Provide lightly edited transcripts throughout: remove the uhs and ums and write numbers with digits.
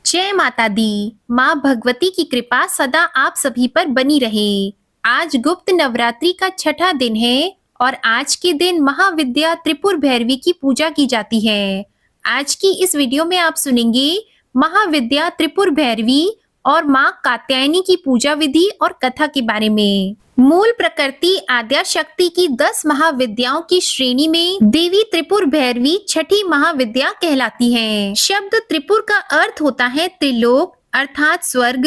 जय माता दी। माँ भगवती की कृपा सदा आप सभी पर बनी रहे। आज गुप्त नवरात्रि का छठा दिन है और आज के दिन महाविद्या त्रिपुर भैरवी की पूजा की जाती है। आज की इस वीडियो में आप सुनेंगे महाविद्या त्रिपुर भैरवी और माँ कात्यायनी की पूजा विधि और कथा के बारे में। मूल प्रकृति आद्या शक्ति की 10 महाविद्याओं की श्रेणी में देवी त्रिपुर भैरवी छठी महाविद्या कहलाती है। शब्द त्रिपुर का अर्थ होता है त्रिलोक अर्थात स्वर्ग,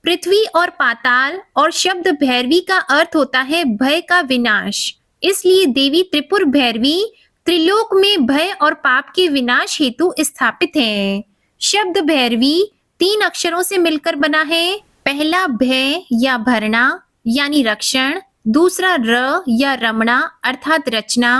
पृथ्वी और पाताल, और शब्द भैरवी का अर्थ होता है भय का विनाश। इसलिए देवी त्रिपुर भैरवी त्रिलोक में भय और पाप के विनाश हेतु स्थापित है। शब्द भैरवी 3 अक्षरों से मिलकर बना है। पहला भय या भरना यानी रक्षण, दूसरा र या रमणा अर्थात रचना,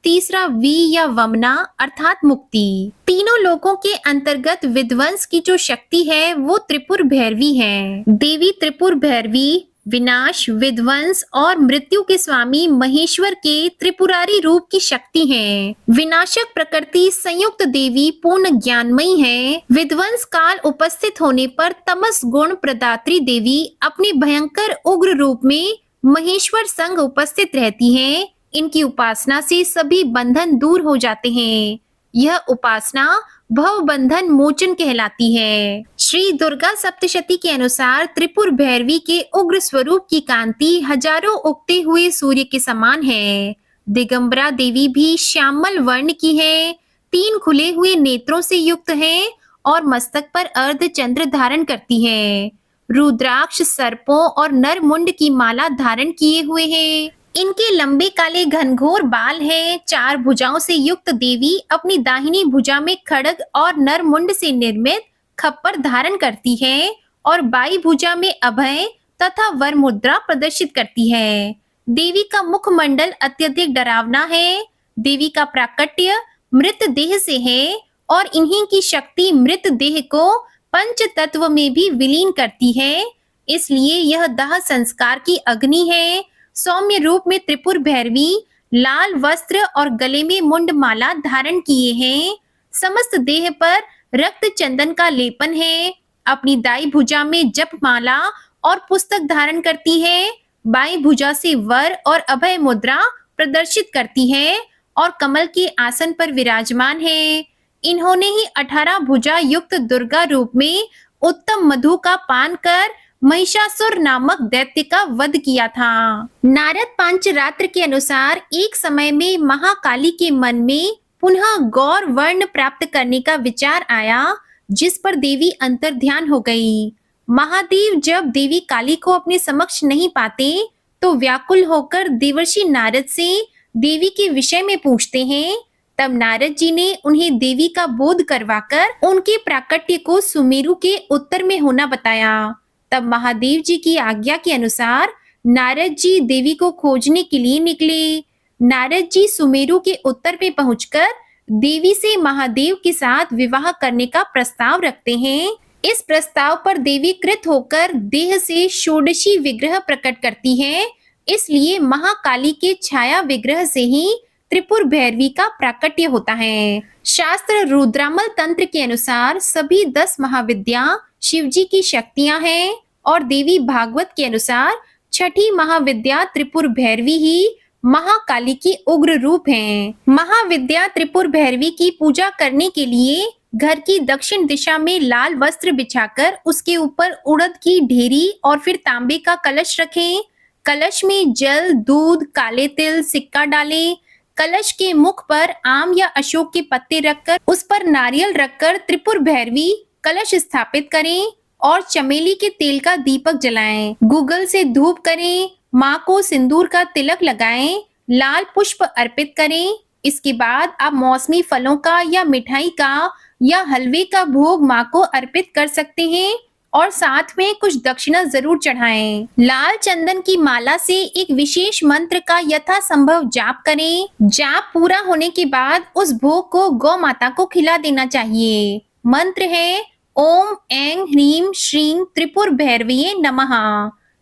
तीसरा वी या वमना अर्थात मुक्ति। तीनों लोकों के अंतर्गत विध्वंस की जो शक्ति है वो त्रिपुर भैरवी है। देवी त्रिपुर भैरवी विनाश, विध्वंस और मृत्यु के स्वामी महेश्वर के त्रिपुरारी रूप की शक्ति है। विनाशक प्रकृति संयुक्त देवी पूर्ण ज्ञानमयी है। विध्वंस काल उपस्थित होने पर तमस गुण प्रदात्री देवी अपने भयंकर उग्र रूप में महेश्वर संग उपस्थित रहती है। इनकी उपासना से सभी बंधन दूर हो जाते हैं। यह उपासना भव बंधन मोचन कहलाती है। श्री दुर्गा सप्तशती के अनुसार त्रिपुर भैरवी के उग्र स्वरूप की कांति हजारों उगते हुए सूर्य के समान है। दिगंबरा देवी भी श्यामल वर्ण की है, 3 खुले हुए नेत्रों से युक्त है और मस्तक पर अर्ध चंद्र धारण करती है। रुद्राक्ष सर्पों और नर मुंड की माला धारण किए हुए है। इनके लंबे काले घनघोर बाल हैं। 4 भुजाओं से युक्त देवी अपनी दाहिनी भुजा में खड्ग और नर मुंड से निर्मित खप्पर धारण करती है और बाई भुजा में अभय तथा वर मुद्रा प्रदर्शित करती है। देवी का मुखमंडल अत्यधिक डरावना है। देवी का प्राकट्य मृत देह से है और इन्हीं की शक्ति मृत देह को पंच तत्व में भी विलीन करती है। इसलिए यह दाह संस्कार की अग्नि है। सौम्य रूप में त्रिपुर भैरवी लाल वस्त्र और गले में मुंड माला धारण किए हैं। समस्त देह पर रक्त चंदन का लेपन है। अपनी दाई भुजा में जप माला और पुस्तक धारण करती है। बाई भुजा से वर और अभय मुद्रा प्रदर्शित करती है और कमल के आसन पर विराजमान है। इन्होंने ही 18 भुजा युक्त दुर्गा रूप में उत्तम मधु का पान कर महिषासुर नामक दैत्य का वध किया था। नारद पांचरात्र के अनुसार एक समय में महाकाली के मन में पुनः गौर वर्ण प्राप्त करने का विचार आया, जिस पर देवी अंतर्ध्यान हो गई। महादेव जब देवी काली को अपने समक्ष नहीं पाते तो व्याकुल होकर देवर्षि नारद से देवी के विषय में पूछते हैं। तब नारद जी ने उन्हें देवी का बोध करवाकर उनके प्राकट्य को सुमेरु के उत्तर में होना बताया। तब महादेव जी की आज्ञा के अनुसार नारद जी देवी को खोजने के लिए निकले। नारद जी सुमेरु के उत्तर में पहुंचकर देवी से महादेव के साथ विवाह करने का प्रस्ताव रखते हैं। इस प्रस्ताव पर देवी कृत होकर देह से षोडशी विग्रह प्रकट करती है। इसलिए महाकाली के छाया विग्रह से ही त्रिपुर भैरवी का प्राकट्य होता है। शास्त्र रुद्रामल तंत्र के अनुसार सभी 10 महाविद्या शिवजी की शक्तियां हैं और देवी भागवत के अनुसार छठी महाविद्या त्रिपुर भैरवी ही महाकाली की उग्र रूप हैं। महाविद्या त्रिपुर भैरवी की पूजा करने के लिए घर की दक्षिण दिशा में लाल वस्त्र बिछाकर उसके ऊपर उड़द की ढेरी और फिर तांबे का कलश रखें। कलश में जल, दूध, काले तिल, सिक्का डालें। कलश के मुख पर आम या अशोक के पत्ते रखकर उस पर नारियल रखकर त्रिपुर भैरवी कलश स्थापित करें और चमेली के तेल का दीपक जलाएं। गूगल से धूप करें। माँ को सिंदूर का तिलक लगाएं। लाल पुष्प अर्पित करें। इसके बाद आप मौसमी फलों का या मिठाई का या हलवे का भोग माँ को अर्पित कर सकते हैं और साथ में कुछ दक्षिणा जरूर चढ़ाएं। लाल चंदन की माला से एक विशेष मंत्र का यथासंभव जाप करें। जाप पूरा होने के बाद उस भोग को गौ माता को खिला देना चाहिए। मंत्र है ओम ऐं ह्रीं श्रीं त्रिपुर भैरवीये नमः।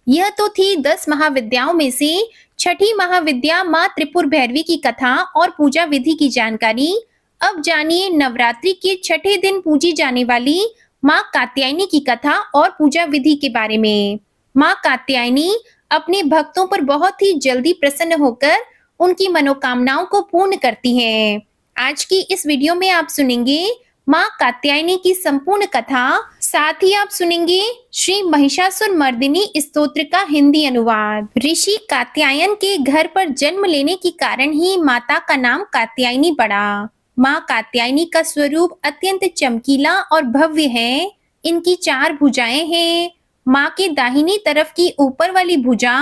यह तो थी 10 महाविद्याओं में से छठी महाविद्या माँ त्रिपुर भैरवी की कथा और पूजा विधि की जानकारी। अब जानिए नवरात्रि के छठे दिन पूजी जाने वाली माँ कात्यायनी की कथा और पूजा विधि के बारे में। माँ कात्यायनी अपने भक्तों पर बहुत ही जल्दी प्रसन्न होकर उनकी मनोकामनाओं को पूर्ण करती हैं। आज की इस वीडियो में आप सुनेंगे माँ कात्यायनी की संपूर्ण कथा, साथ ही आप सुनेंगे श्री महिषासुर मर्दिनी स्तोत्र का हिंदी अनुवाद। ऋषि कात्यायन के घर पर जन्म लेने के कारण ही माता का नाम कात्यायनी पड़ा। माँ कात्यायनी का स्वरूप अत्यंत चमकीला और भव्य है। इनकी 4 भुजाएं हैं। माँ के दाहिनी तरफ की ऊपर वाली भुजा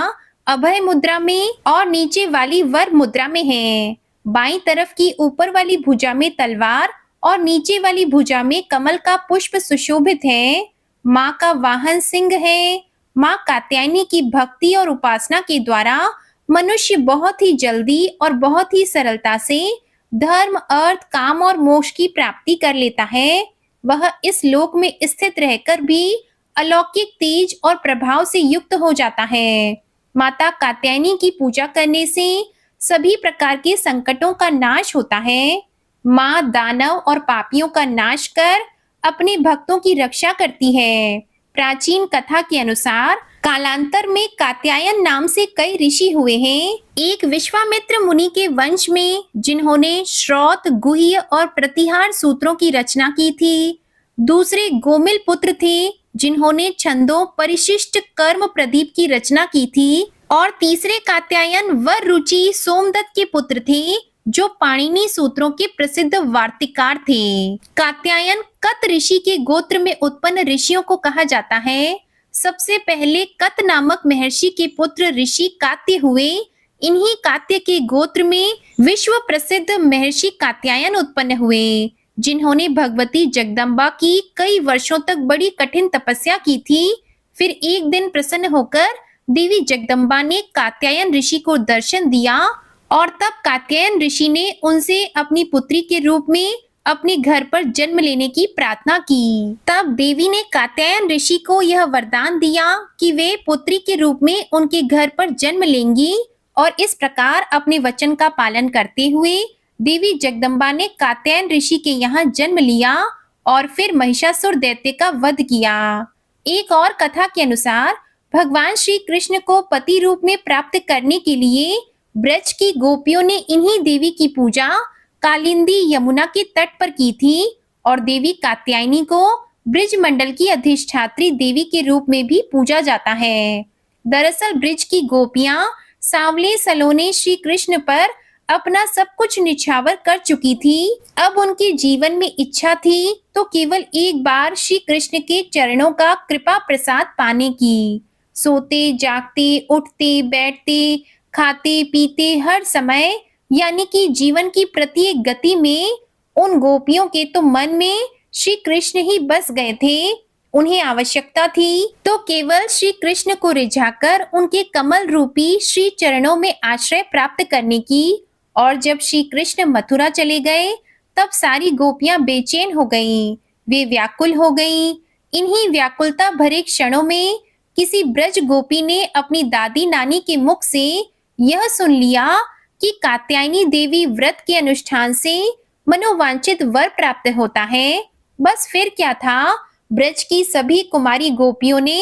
अभय मुद्रा में और नीचे वाली वर मुद्रा में है। बाईं तरफ की ऊपर वाली भुजा में तलवार और नीचे वाली भुजा में कमल का पुष्प सुशोभित है। माँ का वाहन सिंह है। माँ कात्यायनी की भक्ति और उपासना के द्वारा मनुष्य बहुत ही जल्दी और बहुत ही सरलता से धर्म, अर्थ, काम और मोक्ष की प्राप्ति कर लेता है। वह इस लोक में स्थित रहकर भी अलौकिक तेज और प्रभाव से युक्त हो जाता है। माता कात्यायनी की पूजा करने से सभी प्रकार के संकटों का नाश होता है। माँ दानव और पापियों का नाश कर अपने भक्तों की रक्षा करती है। प्राचीन कथा के अनुसार कालांतर में कात्यायन नाम से कई ऋषि हुए हैं। एक विश्वामित्र मुनि के वंश में जिन्होंने श्रौत, गुह्य और प्रतिहार सूत्रों की रचना की थी। दूसरे गोमिल पुत्र थे जिन्होंने छंदों, परिशिष्ट, कर्म प्रदीप की रचना की थी। और तीसरे कात्यायन वर रुचि सोमदत्त के पुत्र थे जो पाणिनि सूत्रों के प्रसिद्ध वार्तिकार थे। कात्यायन कत ऋषि के गोत्र में उत्पन्न ऋषियों को कहा जाता है। सबसे पहले कत नामक महर्षि के पुत्र ऋषि कात्य हुए। इन्हीं कात्य के गोत्र में विश्व प्रसिद्ध महर्षि कात्यायन उत्पन्न हुए, जिन्होंने भगवती जगदम्बा की कई वर्षों तक बड़ी कठिन तपस्या की थी। फिर एक दिन प्रसन्न होकर देवी जगदम्बा ने कात्यायन ऋषि को दर्शन दिया और तब कात्यायन ऋषि ने उनसे अपनी पुत्री के रूप में अपने घर पर जन्म लेने की प्रार्थना की। तब देवी ने कात्यायन ऋषि को यह वरदान दिया कि वे पुत्री के रूप में उनके घर पर जन्म लेंगी और इस प्रकार अपने वचन का पालन करते हुए देवी जगदम्बा ने कात्यायन ऋषि के यहाँ जन्म लिया और फिर महिषासुर दैत्य का वध किया। एक और कथा के अनुसार भगवान श्री कृष्ण को पति रूप में प्राप्त करने के लिए ब्रज की गोपियों ने इन्हीं देवी की पूजा कालिंदी यमुना के तट पर की थी और देवी कात्यायनी को ब्रज मंडल की अधिष्ठात्री देवी के रूप में भी पूजा जाता है। दरअसल ब्रज की गोपियां सांवले सलोने श्री कृष्ण पर अपना सब कुछ निछावर कर चुकी थी। अब उनके जीवन में इच्छा थी तो केवल एक बार श्री कृष्ण के चरणों का कृपा प्रसाद पाने की। सोते, जागते, उठते, बैठते, खाते, पीते, हर समय यानी कि जीवन की प्रत्येक गति में उन गोपियों के तो मन में श्री कृष्ण ही बस गए थे। उन्हें आवश्यकता थी तो केवल श्री कृष्ण को रिझाकर उनके कमल रूपी श्री चरणों में आश्रय प्राप्त करने की। और जब श्री कृष्ण मथुरा चले गए तब सारी गोपियां बेचैन हो गईं, वे व्याकुल हो गईं। इन्हीं व्याकुलता भरे क्षणों में किसी ब्रज गोपी ने अपनी दादी नानी के मुख से यह सुन लिया कि कात्यायनी देवी व्रत के अनुष्ठान से मनोवांछित वर प्राप्त होता है। बस फिर क्या था, ब्रज की सभी कुमारी गोपियों ने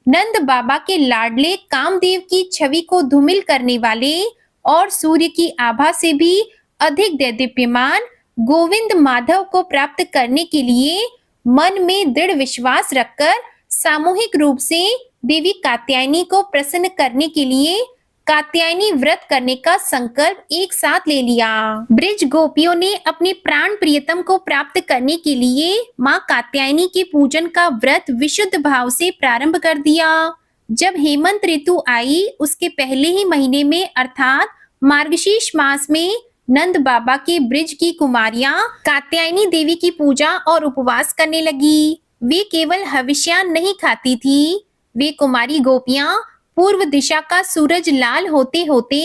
नंद बाबा के लाडले कामदेव की छवि को धूमिल करने वाले और सूर्य की आभा से भी अधिक दैदीप्यमान गोविंद माधव को प्राप्त करने के लिए मन में दृढ़ विश्वास रखकर सामूहिक रूप से देवी कात्यायनी को प्रसन्न करने के लिए कात्यायनी व्रत करने का संकल्प एक साथ ले लिया। ब्रज गोपियों ने अपने प्राण प्रियतम को प्राप्त करने के लिए माँ कात्यायनी के पूजन का व्रत विशुद्ध भाव से प्रारंभ कर दिया। जब हेमंत ऋतु आई उसके पहले ही महीने में अर्थात मार्गशीर्ष मास में नंद बाबा के ब्रज की कुमारियां कात्यायनी देवी की पूजा और उपवास करने लगी। वे केवल हविष्यान नहीं खाती थी, वे कुमारी गोपियां पूर्व दिशा का सूरज लाल होते होते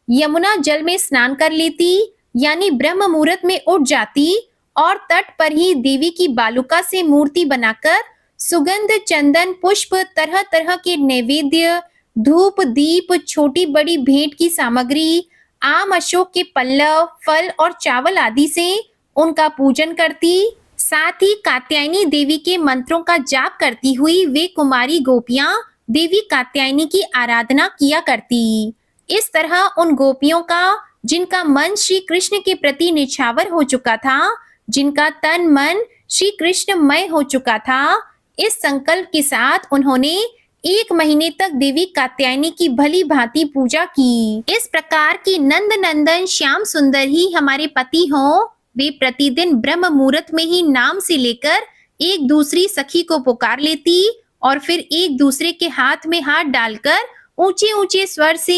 यमुना जल में स्नान कर लेती, यानी ब्रह्म मुहूर्त में उठ जाती और तट पर ही देवी की बालुका से मूर्ति बनाकर सुगंध, चंदन, पुष्प, तरह तरह के नैवेद्य, धूप, दीप, छोटी बड़ी भेंट की सामग्री, आम, अशोक के पल्लव, फल और चावल आदि से उनका पूजन करती। साथ ही कात्यायनी देवी के मंत्रों का जाप करती हुई वे कुमारी गोपियां देवी कात्यायनी की आराधना किया करती। इस तरह उन गोपियों का जिनका मन श्री कृष्ण के प्रति निछावर हो चुका था, जिनका तन मन श्री कृष्णमय हो चुका था, इस संकल्प के साथ उन्होंने 1 महीने तक देवी कात्यायनी की भली भांति पूजा की। इस प्रकार की नंद नंदन श्याम सुंदर ही हमारे पति हों, वे प्रतिदिन ब्रह्म मुहूर्त में ही नाम से लेकर एक दूसरी सखी को पुकार लेती और फिर एक दूसरे के हाथ में हाथ डालकर ऊंचे ऊंचे स्वर से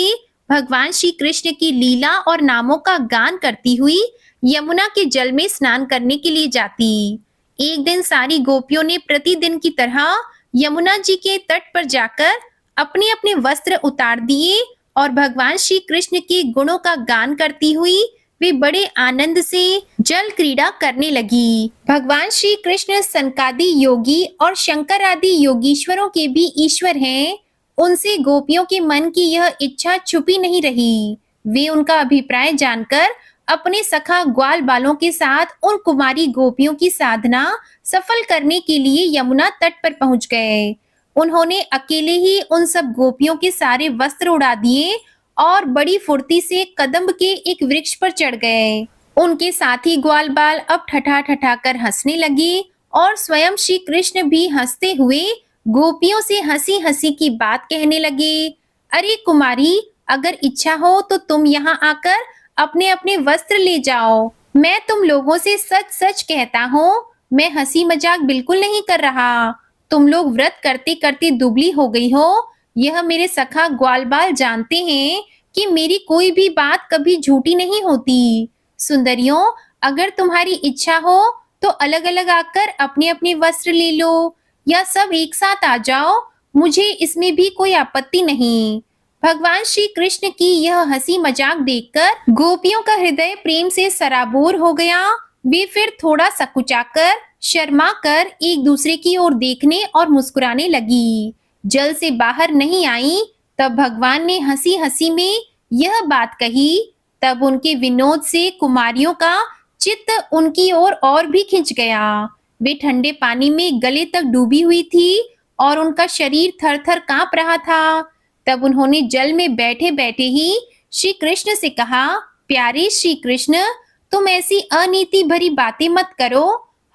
भगवान श्री कृष्ण की लीला और नामों का गान करती हुई यमुना के जल में स्नान करने के लिए जाती। एक दिन सारी गोपियों ने प्रतिदिन की तरह यमुना जी के तट पर जाकर अपने अपने वस्त्र उतार दिए और भगवान श्री कृष्ण के गुणों का गान करती हुई वे बड़े आनंद से जल क्रीड़ा करने लगी। भगवान श्री कृष्ण सनकादि योगी और शंकर आदि योगीश्वरों के भी ईश्वर हैं। उनसे गोपियों के मन की यह इच्छा छुपी नहीं रही। वे उनका अभिप्राय जानकर अपने सखा ग्वाल बालों के साथ उन कुमारी गोपियों की साधना सफल करने के लिए यमुना तट पर पहुंच गए। उन्होंने अकेले ही उन सब गोपियों के सारे वस्त्र उड़ा दिए और बड़ी फुर्ती से कदम्ब के एक वृक्ष पर चढ़ गए। उनके साथी ग्वाल बाल अब ठठा ठठा कर हंसने लगे और स्वयं श्री कृष्ण भी हंसते हुए गोपियों से हंसी हंसी की बात कहने लगे। अरे कुमारी, अगर इच्छा हो तो तुम यहाँ आकर अपने अपने वस्त्र ले जाओ। मैं तुम लोगों से सच सच कहता हूँ, मैं हंसी मजाक बिल्कुल नहीं कर रहा। तुम लोग व्रत करते करते दुबली हो गई हो। यह मेरे सखा ग्वाल बाल जानते हैं कि मेरी कोई भी बात कभी झूठी नहीं होती। सुंदरियों, अगर तुम्हारी इच्छा हो तो अलग अलग आकर अपने अपने वस्त्र ले लो या सब एक साथ आ जाओ, मुझे इसमें भी कोई आपत्ति नहीं। भगवान श्री कृष्ण की यह हंसी मजाक देखकर गोपियों का हृदय प्रेम से सराबोर हो गया। वे फिर थोड़ा सकुचाकर शर्मा कर एक दूसरे की ओर देखने और मुस्कुराने लगी। जल से बाहर नहीं आई तब भगवान ने हंसी हंसी में यह बात कही। तब उनके विनोद से कुमारियों का चित्त उनकी ओर और भी खिंच गया। वे ठंडे पानी में गले तक डूबी हुई थी और उनका शरीर थर थर कांप रहा था। तब उन्होंने जल में बैठे बैठे ही श्री कृष्ण से कहा, प्यारे श्री कृष्ण, तुम ऐसी अनीति भरी बातें मत करो।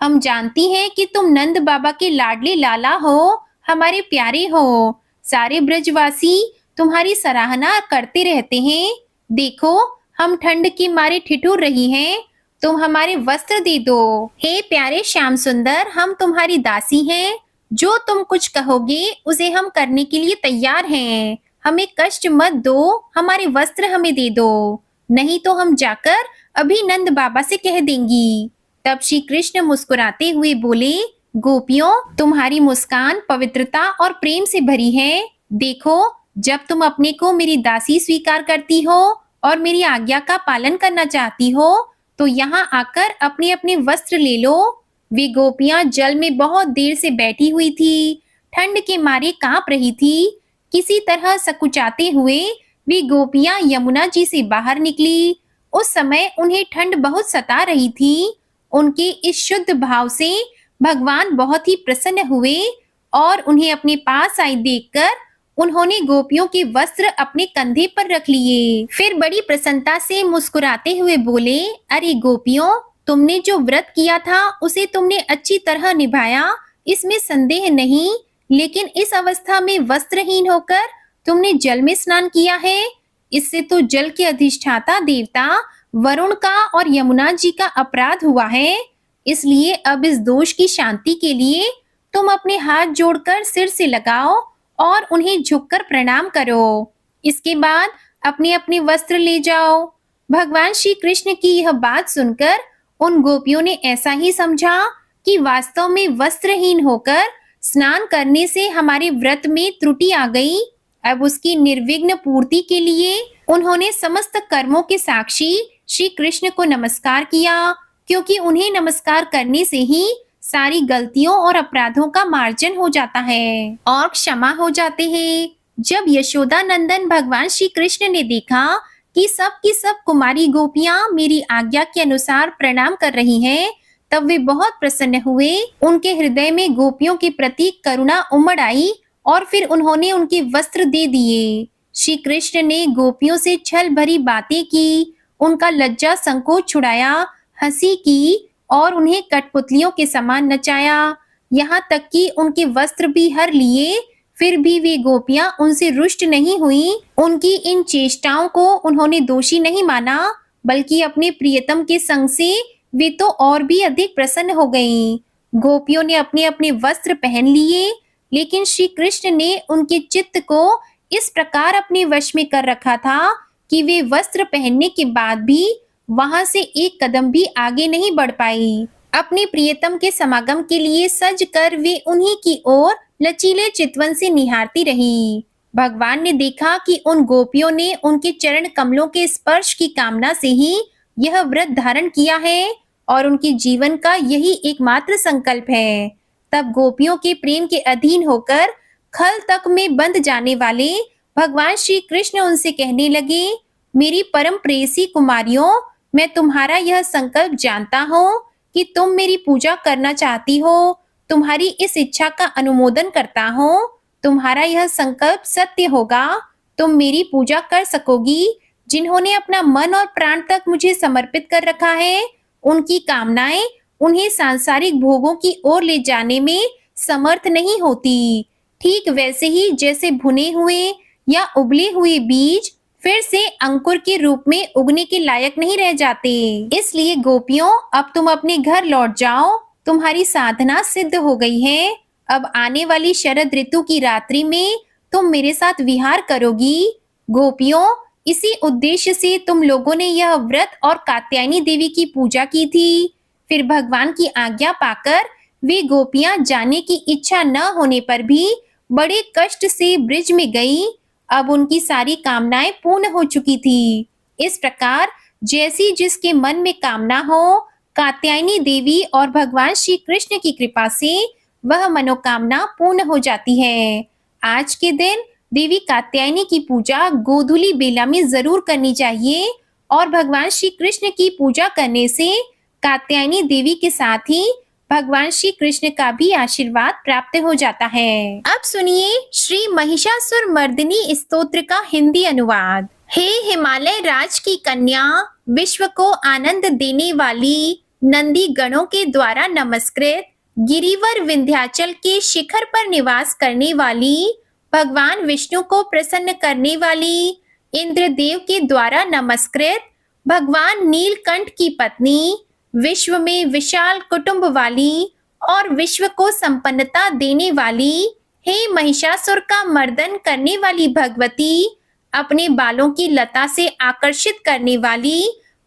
हम जानती हैं कि तुम नंद बाबा के लाडले लाला हो, हमारे प्यारे हो। सारे ब्रजवासी तुम्हारी सराहना करते रहते हैं। देखो, हम ठंड के मारे ठिठुर रही हैं, तुम हमारे वस्त्र दे दो। हे प्यारे श्याम सुंदर, हम तुम्हारी दासी हैं। जो तुम कुछ कहोगे उसे हम करने के लिए तैयार हैं। हमें कष्ट मत दो, हमारे वस्त्र हमें दे दो, नहीं तो हम जाकर अभी नंद बाबा से कह देंगी। तब श्री कृष्ण मुस्कुराते हुए बोले, गोपियों, तुम्हारी मुस्कान पवित्रता और प्रेम से भरी है। देखो, जब तुम अपने को मेरी दासी स्वीकार करती हो और मेरी आज्ञा का पालन करना चाहती हो तो यहाँ आकर अपने अपने वस्त्र ले लो। वे गोपियां जल में बहुत देर से बैठी हुई थी, ठंड के मारे कांप रही थी। किसी तरह सकुचाते हुए वे गोपियां यमुना जी से बाहर निकली। उस समय उन्हें ठंड बहुत सता रही थी। उनके इस शुद्ध भाव से भगवान बहुत ही प्रसन्न हुए और उन्हें अपने पास आई देखकर उन्होंने गोपियों के वस्त्र अपने कंधे पर रख लिए। फिर बड़ी प्रसन्नता से मुस्कुराते हुए बोले, अरे गोपियों, तुमने जो व्रत किया था उसे तुमने अच्छी तरह निभाया, इसमें संदेह नहीं। लेकिन इस अवस्था में वस्त्रहीन होकर तुमने जल में स्नान किया है। इससे तो जल के अधिष्ठाता देवता वरुण का और यमुना जी का अपराध हुआ है। इसलिए अब इस दोष की शांति के लिए तुम अपने हाथ जोड़कर सिर से लगाओ और उन्हें झुककर प्रणाम करो। इसके बाद अपने अपने वस्त्र ले जाओ। भगवान श्री कृष्ण की यह बात सुनकर उन गोपियों ने ऐसा ही समझा कि वास्तव में वस्त्रहीन होकर स्नान करने से हमारे व्रत में त्रुटि आ गई। अब उसकी निर्विघ्न पूर्ति के लिए उन्होंने समस्त कर्मों के साक्षी श्री कृष्ण को नमस्कार किया, क्योंकि उन्हें नमस्कार करने से ही सारी गलतियों और अपराधों का मार्जन हो जाता है और क्षमा हो जाते हैं। जब यशोदा नंदन भगवान श्री कृष्ण ने देखा कि सब की सब कुमारी गोपियां मेरी आज्ञा के अनुसार प्रणाम कर रही हैं, तब वे बहुत प्रसन्न हुए। उनके हृदय में गोपियों के प्रति करुणा उमड़ आई और फिर उन्होंने उनके वस्त्र दे दिए। श्री कृष्ण ने गोपियों से छल भरी बातें की, उनका लज्जा संकोच छुड़ाया, हंसी की और उन्हें कठपुतलियों के समान नचाया। यहाँ तक कि उनके वस्त्र भी हर लिए, फिर भी वे गोपियां उनसे रुष्ट नहीं हुई। उनकी इन चेष्टाओं को उन्होंने दोषी नहीं माना, बल्कि अपने प्रियतम के संग से वे तो और भी अधिक प्रसन्न हो गईं। गोपियों ने अपने अपने वस्त्र पहन लिए, लेकिन श्री कृष्ण ने उनके चित्त को इस प्रकार अपने वश में कर रखा था कि वे वस्त्र पहनने के बाद भी वहां से एक कदम भी आगे नहीं बढ़ पाई। अपने प्रियतम के समागम के लिए सज कर वे उन्हीं की ओर लचीले चितवन से निहारती रही। भगवान ने देखा कि उन गोपियों ने उनके चरण कमलों के स्पर्श की कामना से ही यह व्रत धारण किया है और उनके जीवन का यही एकमात्र संकल्प है। तब गोपियों के प्रेम के अधीन होकर खल तक में बंध जाने वाले भगवान श्री कृष्ण उनसे कहने लगे, मेरी परम प्रेयसी कुमारियों, मैं तुम्हारा यह संकल्प जानता हूँ कि तुम मेरी पूजा करना चाहती हो। तुम्हारी इस इच्छा का अनुमोदन करता हूँ। तुम्हारा यह संकल्प सत्य होगा। तुम मेरी पूजा कर सकोगी। जिन्होंने अपना मन और प्राण तक मुझे समर्पित कर रखा है, उनकी कामनाएं उन्हें सांसारिक भोगों की ओर ले जाने में समर्थ नहीं होती। ठीक वैसे ही जैसे भुने हुए या उबले हुए बीज फिर से अंकुर के रूप में उगने के लायक नहीं रह जाते। इसलिए गोपियों, अब तुम अपने घर लौट जाओ। तुम्हारी साधना सिद्ध हो गई है। अब आने वाली शरद ऋतु की रात्रि में तुम मेरे साथ विहार करोगी। गोपियों, इसी उद्देश्य से तुम लोगों ने यह व्रत और कात्यायनी देवी की पूजा की थी। फिर भगवान की आज्ञा पाकर वे गोपियां जाने की इच्छा न होने पर भी बड़े कष्ट से ब्रिज में गई। अब उनकी सारी कामनाएं पूर्ण हो चुकी थी। इस प्रकार जैसी जिसके मन में कामना हो, कात्यायनी देवी और भगवान श्री कृष्ण की कृपा से वह मनोकामना पूर्ण हो जाती है। आज के दिन देवी कात्यायनी की पूजा गोधूली बेला में जरूर करनी चाहिए और भगवान श्री कृष्ण की पूजा करने से कात्यायनी देवी के साथ ही भगवान श्री कृष्ण का भी आशीर्वाद प्राप्त हो जाता है। अब सुनिए श्री महिषासुर मर्दिनी स्तोत्र का हिंदी अनुवाद। हे हिमालय राज की कन्या, विश्व को आनंद देने वाली, नंदी गणों के द्वारा नमस्कृत, गिरिवर विंध्याचल के शिखर पर निवास करने वाली, भगवान विष्णु को प्रसन्न करने वाली, इंद्रदेव के द्वारा नमस्कृत, भगवान नीलकंठ की पत्नी, विश्व में विशाल कुटुंब वाली और विश्व को संपन्नता देने वाली, हे महिषासुर का मर्दन करने वाली भगवती, अपने बालों की लता से आकर्षित करने वाली,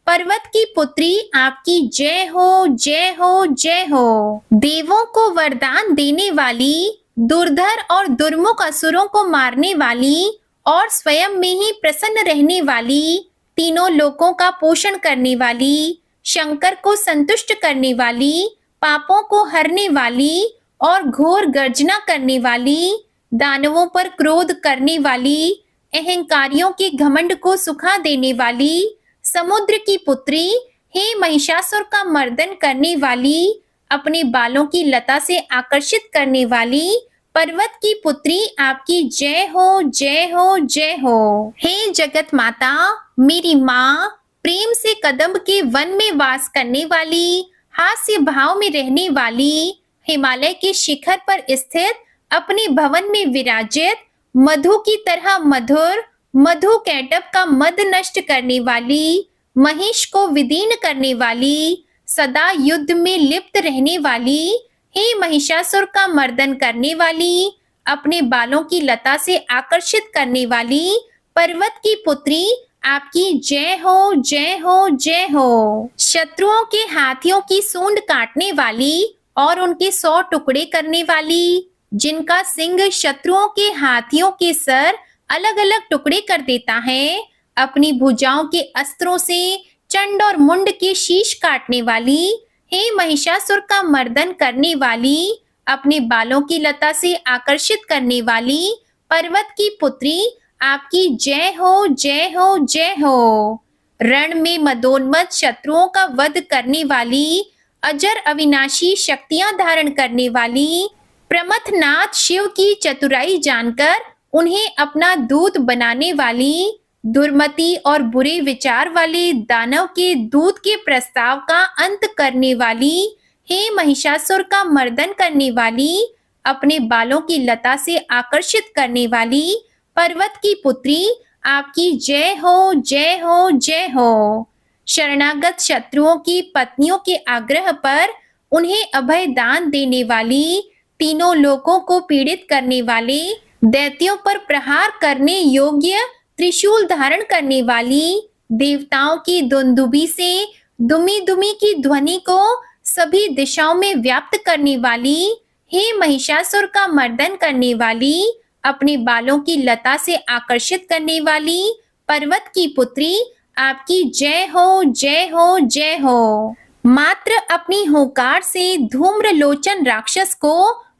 पर्वत की पुत्री, आपकी जय हो, जय हो, जय हो। देवों को वरदान देने वाली, दुर्धर और दुर्मुख असुरों को मारने वाली और स्वयं में ही प्रसन्न रहने वाली, तीनों लोकों का पोषण करने वाली, शंकर को संतुष्ट करने वाली, पापों को हरने वाली और घोर गर्जना करने वाली, दानवों पर क्रोध करने वाली, अहंकारियों के घमंड को सुखा देने वाली, समुद्र की पुत्री, हे महिषासुर का मर्दन करने वाली, अपने बालों की लता से आकर्षित करने वाली, पर्वत की पुत्री, आपकी जय हो, जय हो, जय हो। हे जगत माता, मेरी माँ, प्रेम से कदम्ब के वन में वास करने वाली, हास्य भाव में रहने वाली, हिमालय के शिखर पर स्थित, अपने भवन में विराजित, मधु की तरह मधुर, मधु कैटब का मद नष्ट करने वाली, महिष को विदीन करने वाली, सदा युद्ध में लिप्त रहने वाली, हे महिषासुर का मर्दन करने वाली, अपने बालों की लता से आकर्षित करने वाली, पर्वत की पुत्री, आपकी जय हो, जय हो, जय हो। शत्रुओं के हाथियों की सूंड काटने वाली और उनके 100 टुकड़े करने वाली, जिनका सिंह शत्रुओं के हाथियों के सर अलग अलग टुकड़े कर देता है, अपनी भुजाओं के अस्त्रों से चंड और मुंड के शीश काटने वाली, हे महिषासुर का मर्दन करने वाली, अपने बालों की लता से आकर्षित करने वाली, पर्वत की पुत्री, आपकी जय हो, जय हो, जय हो। रण में मदोन्मत्त शत्रुओं का वध करने वाली, अजर अविनाशी शक्तियां धारण करने वाली प्रमथनाथ शिव की चतुराई जानकर उन्हें अपना दूत बनाने वाली, दुर्मति और बुरे विचार वाले दानव के दूत के प्रस्ताव का अंत करने वाली, हे महिषासुर का मर्दन करने वाली, अपने बालों की लता से आकर्षित करने वाली पर्वत की पुत्री, आपकी जय हो, जय हो, जय हो। शरणागत शत्रुओं की पत्नियों के आग्रह पर उन्हें अभय दान देने वाली, तीनों लोकों को पीड़ित करने वाले, दैत्यों पर प्रहार करने योग्य त्रिशूल धारण करने वाली, देवताओं की दुंदुभी से दुमी दुमी की ध्वनि को सभी दिशाओं में व्याप्त करने वाली, हे महिषासुर का मर्दन करने वाली, अपने बालों की लता से आकर्षित करने वाली पर्वत की पुत्री, आपकी जय हो, जय हो, जय हो। मात्र अपनी हुंकार से धूम्रलोचन राक्षस को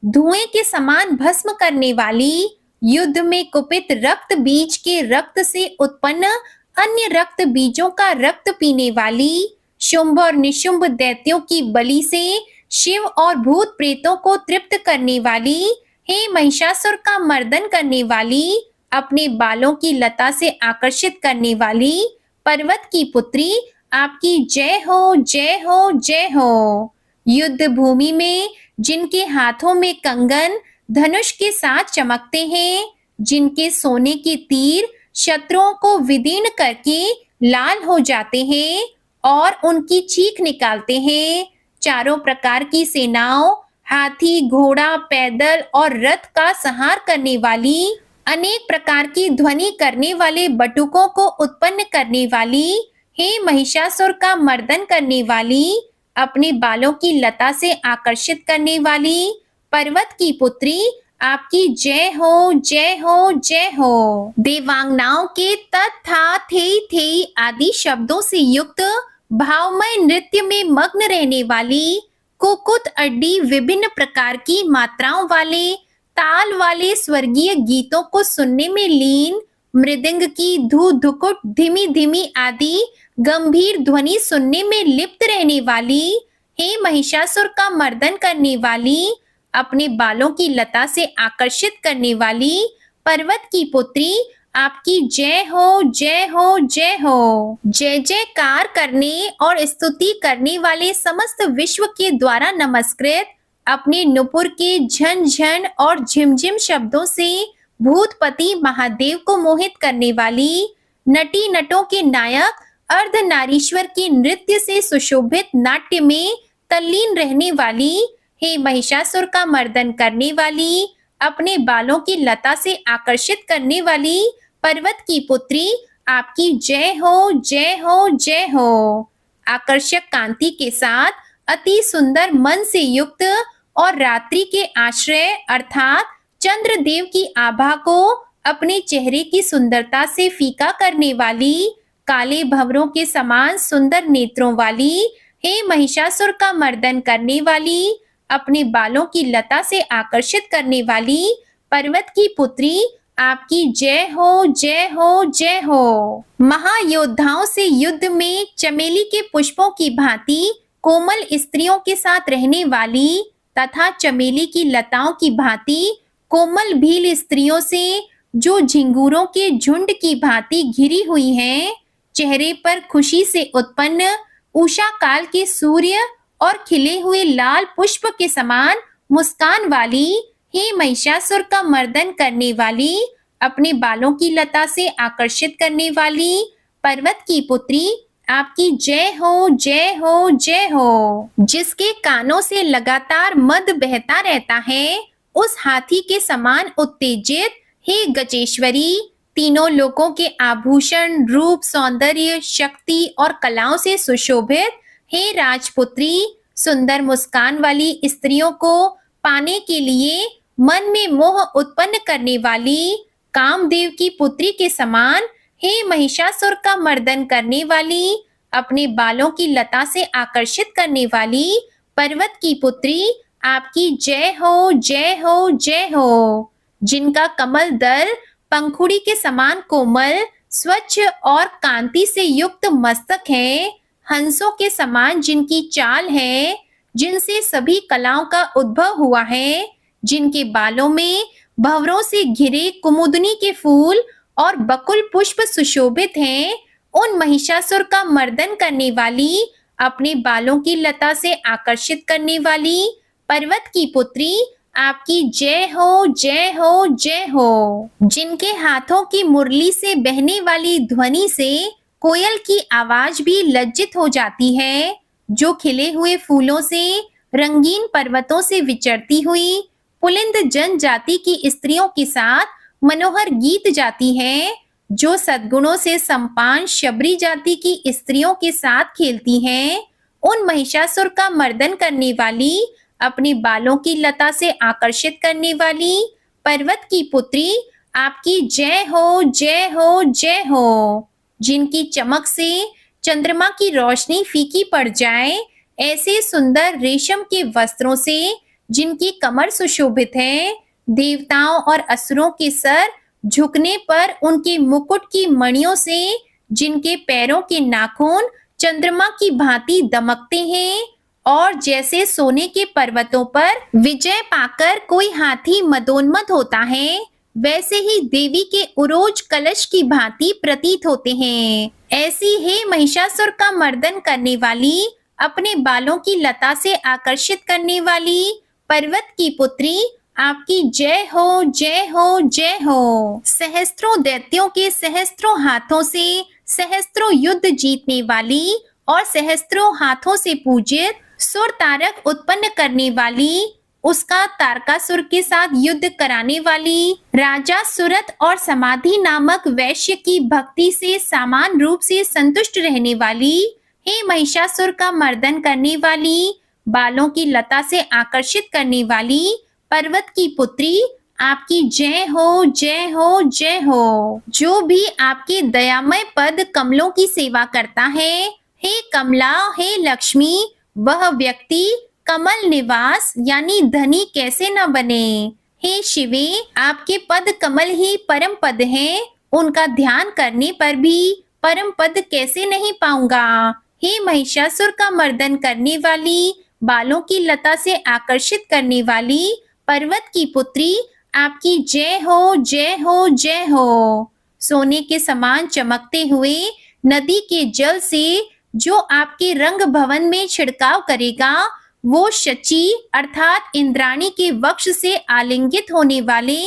धुएं के समान भस्म करने वाली, युद्ध में कुपित रक्त बीज के रक्त से उत्पन्न अन्य रक्त बीजों का रक्त पीने वाली, शुंभ और निशुंभ दैत्यों की बलि से शिव और भूत प्रेतों को तृप्त करने वाली, हे महिषासुर का मर्दन करने वाली, अपने बालों की लता से आकर्षित करने वाली पर्वत की पुत्री, आपकी जय हो, जय हो, जय हो। युद्ध भूमि में जिनके हाथों में कंगन धनुष के साथ चमकते हैं, जिनके सोने के तीर शत्रुओं को विदीर्ण करके लाल हो जाते हैं और उनकी चीख निकालते हैं, चारों प्रकार की सेनाओं, हाथी, घोड़ा, पैदल और रथ का संहार करने वाली, अनेक प्रकार की ध्वनि करने वाले बटुकों को उत्पन्न करने वाली, हे महिषासुर का मर्दन करने वाली, अपने बालों की लता से आकर्षित करने वाली पर्वत की पुत्री, आपकी जय हो, जय हो, जय हो। देवांगनाओं के तथा थे आदि शब्दों से युक्त भावमय नृत्य में मग्न रहने वाली, कुकुत अड्डी विभिन्न प्रकार की मात्राओं वाले ताल वाले स्वर्गीय गीतों को सुनने में लीन, मृदंग की धू धुकुट धीमी धीमी आदि गंभीर ध्वनि सुनने में लिप्त रहने वाली, हे महिषासुर का मर्दन करने वाली, अपने बालों की लता से आकर्षित करने वाली पर्वत की पुत्री, आपकी जय हो, जय हो, जय हो। जय जयकार करने और स्तुति करने वाले समस्त विश्व के द्वारा नमस्कृत, अपने नुपुर के झन झन और झिमझिम शब्दों से भूतपति महादेव को मोहित करने वाली, नटी नटों के नायक अर्धनारीश्वर के नृत्य से सुशोभित नाट्य में तल्लीन रहने वाली, हे महिषासुर का मर्दन करने वाली, अपने बालों की लता से आकर्षित करने वाली पर्वत की पुत्री, आपकी जय हो, जय हो, जय हो। आकर्षक कांति के साथ अति सुंदर मन से युक्त और रात्रि के आश्रय अर्थात चंद्रदेव की आभा को अपने चेहरे की सुंदरता से फीका करने वाली, काले भंवरों के समान सुंदर नेत्रों वाली, हे महिषासुर का मर्दन करने वाली, अपने बालों की लता से आकर्षित करने वाली पर्वत की पुत्री, आपकी जय हो, जय हो, जय हो। महायोद्धाओं से युद्ध में चमेली के पुष्पों की भांति कोमल स्त्रियों के साथ रहने वाली तथा चमेली की लताओं की भांति कोमल भील स्त्रियों से जो झिंगूरों के झुंड की भांति घिरी हुई हैं, चेहरे पर खुशी से उत्पन्न उषा काल के सूर्य और खिले हुए लाल पुष्प के समान मुस्कान वाली, हे महिषासुर का मर्दन करने वाली, अपने बालों की लता से आकर्षित करने वाली पर्वत की पुत्री, आपकी जय हो, जय हो, जय हो। जिसके कानों से लगातार मद बहता रहता है, उस हाथी के समान उत्तेजित, हे गजेश्वरी, तीनों लोकों के आभूषण, रूप, सौंदर्य, शक्ति और कलाओं से सुशोभित, हे राजपुत्री, सुंदर मुस्कान वाली स्त्रियों को पाने के लिए मन में मोह उत्पन्न करने वाली कामदेव की पुत्री के समान, हे महिषासुर का मर्दन करने वाली, अपने बालों की लता से आकर्षित करने वाली पर्वत की पुत्री, आपकी जय हो, जय हो, जय हो। जिनका कमल दल पंखुड़ी के समान कोमल, स्वच्छ और कांति से युक्त मस्तक है, हंसों के समान जिनकी चाल है, जिनसे सभी कलाओं का उद्भव हुआ है, जिनके बालों में भंवरों से घिरे कुमुदनी के फूल और बकुल पुष्प सुशोभित हैं, उन महिषासुर का मर्दन करने वाली, अपने बालों की लता से आकर्षित करने वाली पर्वत की पुत्री, आपकी जय हो, जय हो, जय हो। जिनके हाथों की मुरली से बहने वाली ध्वनि से कोयल की आवाज भी लज्जित हो जाती है, जो खिले हुए फूलों से, रंगीन पर्वतों से विचरती हुई पुलिंद जनजाति की स्त्रियों के साथ मनोहर गीत जाती है, जो सद्गुणों से संपन्न शबरी जाति की स्त्रियों के साथ खेलती हैं, उन महिषासुर का मर्दन करने वाली, अपने बालों की लता से आकर्षित करने वाली पर्वत की पुत्री, आपकी जय हो, जय हो, जय हो। जिनकी चमक से चंद्रमा की रोशनी फीकी पड़ जाए, ऐसे सुंदर रेशम के वस्त्रों से जिनकी कमर सुशोभित है, देवताओं और असुरों के सर झुकने पर उनके मुकुट की मणियों से जिनके पैरों के नाखून चंद्रमा की भांति दमकते हैं, और जैसे सोने के पर्वतों पर विजय पाकर कोई हाथी मदोन्मत्त होता है, वैसे ही देवी के उरोज कलश की भांति प्रतीत होते हैं। ऐसी ही महिषासुर का मर्दन करने वाली, अपने बालों की लता से आकर्षित करने वाली पर्वत की पुत्री, आपकी जय हो, जय हो, जय हो। सहस्त्रों दैत्यों के सहस्त्रों हाथों से सहस्त्रों युद्ध जीतने वाली और सहस्त्रों हाथों से पूजित सुर तारक उत्पन्न करने वाली, उसका तारकासुर के साथ युद्ध कराने वाली, राजा सुरत और समाधि नामक वैश्य की भक्ति से समान रूप से संतुष्ट रहने वाली, हे महिषासुर का मर्दन करने वाली, बालों की लता से आकर्षित करने वाली पर्वत की पुत्री, आपकी जय हो, जय हो, जय हो। जो भी आपके दयामय पद कमलों की सेवा करता है, हे कमला, हे लक्ष्मी, वह व्यक्ति कमल निवास यानी धनी कैसे न बने। हे शिवे, आपके पद कमल ही परम पद हैं, उनका ध्यान करने पर भी परम पद कैसे नहीं पाऊंगा। हे महिषासुर का मर्दन करने वाली, बालों की लता से आकर्षित करने वाली पर्वत की पुत्री, आपकी जय हो, जय हो, जय हो। सोने के समान चमकते हुए नदी के जल से जो आपके रंग भवन में छिड़काव करेगा, वो शची अर्थात इंद्राणी के वक्ष से आलिंगित होने वाले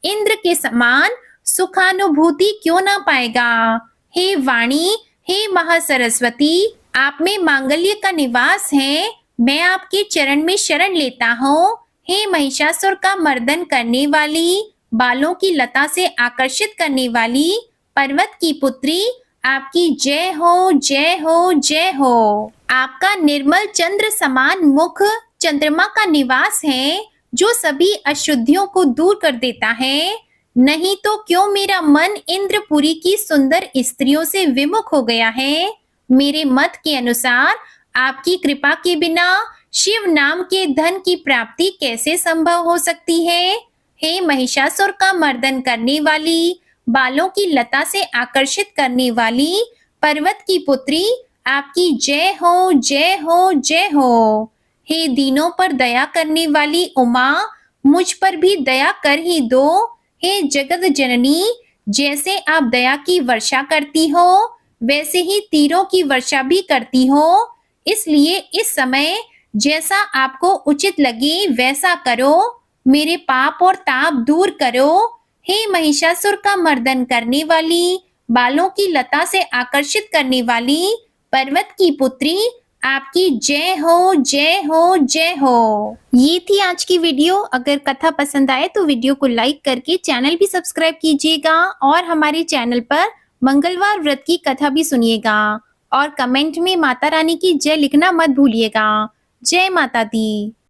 इंद्र के समान सुखानुभूति क्यों ना पाएगा। हे वाणी, हे महासरस्वती, आप में मांगल्य का निवास है, मैं आपके चरण में शरण लेता हूँ। हे महिषासुर का मर्दन करने वाली, बालों की लता से आकर्षित करने वाली पर्वत की पुत्री, आपकी जय हो, जय हो, जय हो। आपका निर्मल चंद्र समान मुख चंद्रमा का निवास है, जो सभी अशुद्धियों को दूर कर देता है। नहीं तो क्यों मेरा मन इंद्रपुरी की सुंदर स्त्रियों से विमुख हो गया है। मेरे मत के अनुसार आपकी कृपा के बिना शिव नाम के धन की प्राप्ति कैसे संभव हो सकती है। हे महिषासुर का मर्दन करने वाली, बालों की लता से आकर्षित करने वाली पर्वत की पुत्री, आपकी जय हो, जय हो, जय हो। हे दीनों पर दया करने वाली उमा, मुझ पर भी दया कर ही दो। हे जगत जननी, जैसे आप दया की वर्षा करती हो, वैसे ही तीरों की वर्षा भी करती हो, इसलिए इस समय जैसा आपको उचित लगे वैसा करो, मेरे पाप और ताप दूर करो। हे महिषासुर का मर्दन करने वाली, बालों की लता से आकर्षित करने वाली पर्वत की पुत्री, आपकी जय हो, जय हो, जय हो। ये थी आज की वीडियो। अगर कथा पसंद आए तो वीडियो को लाइक करके चैनल भी सब्सक्राइब कीजिएगा और हमारे चैनल पर मंगलवार व्रत की कथा भी सुनिएगा और कमेंट में माता रानी की जय लिखना मत भूलिएगा। जय माता दी।